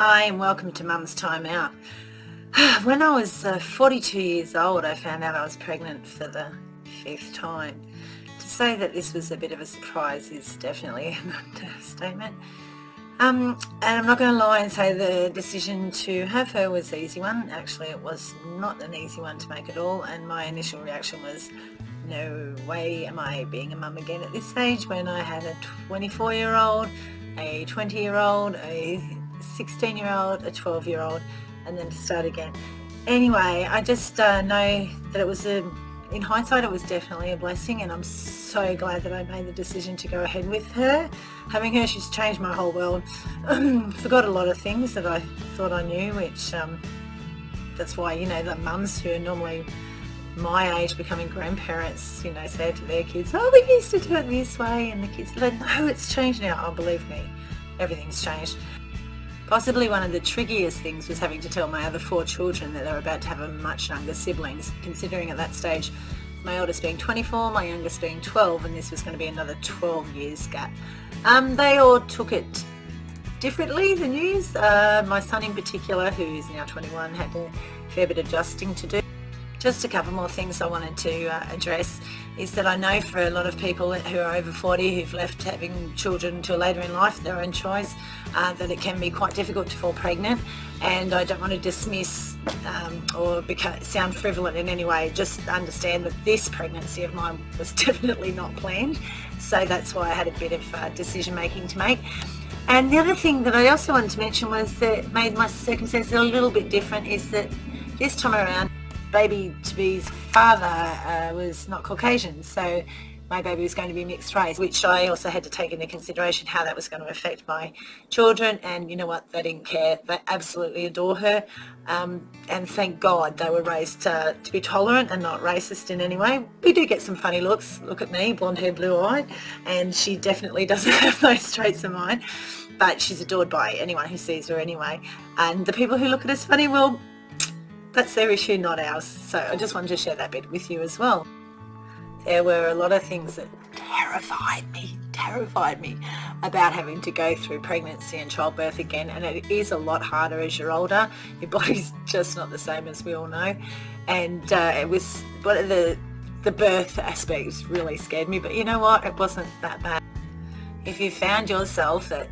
Hi and welcome to Mum's Time Out. When I was 42 years old, I found out I was pregnant for the 5th time. To say that this was a bit of a surprise is definitely an understatement. And I'm not going to lie and say the decision to have her was the easy one. Actually, it was not an easy one to make at all, and my initial reaction was, no way am I being a mum again at this stage, when I had a 24-year-old, a 20-year-old, a 16-year-old, a 12-year-old, and then to start again. Anyway, I just know that it was in hindsight, it was definitely a blessing, and I'm so glad that I made the decision to go ahead with her. Having her, she's changed my whole world. Forgot a lot of things that I thought I knew, which that's why, the mums who are normally my age becoming grandparents, say to their kids, oh, we used to do it this way, and the kids are like, no, it's changed now. Oh, believe me, everything's changed. Possibly one of the trickiest things was having to tell my other 4 children that they were about to have a much younger siblings, considering at that stage my oldest being 24, my youngest being 12, and this was going to be another 12 years gap. They all took it differently, the news. My son in particular, who is now 21, had a fair bit of adjusting to do. Just a couple more things I wanted to address is that I know for a lot of people who are over 40 who've left having children until later in life, their own choice, that it can be quite difficult to fall pregnant, and I don't want to dismiss or sound frivolous in any way. Just understand that this pregnancy of mine was definitely not planned, so that's why I had a bit of decision making to make. And the other thing that I also wanted to mention was that made my circumstances a little bit different is that this time around, baby-to-be's father was not Caucasian, so my baby was going to be mixed race, which I also had to take into consideration how that was going to affect my children. And you know what, they didn't care. They absolutely adore her, and thank God they were raised to be tolerant and not racist in any way. We do get some funny looks. Look at me, blonde hair, blue eye, and she definitely doesn't have those traits of mine, but she's adored by anyone who sees her anyway. And the people who look at us funny, well, that's their issue, not ours. So I just wanted to share that bit with you as well. There were a lot of things that terrified me about having to go through pregnancy and childbirth again, and it is a lot harder as you're older. Your body's just not the same, as we all know, and it was one of the birth aspects really scared me, but you know what, it wasn't that bad. If you found yourself at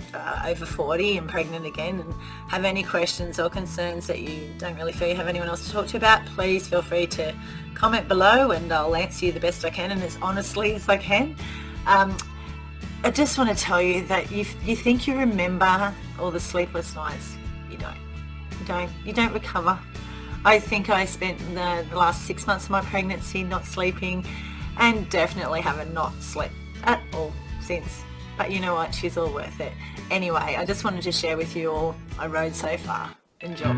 over 40 and pregnant again and have any questions or concerns that you don't really feel you have anyone else to talk to about, please feel free to comment below and I'll answer you the best I can and as honestly as I can. I just want to tell you that you think you remember all the sleepless nights. You don't. You don't recover. I think I spent the last 6 months of my pregnancy not sleeping, and definitely haven't not slept at all since. But you know what, she's all worth it. Anyway, I just wanted to share with you all I rode so far. Enjoy.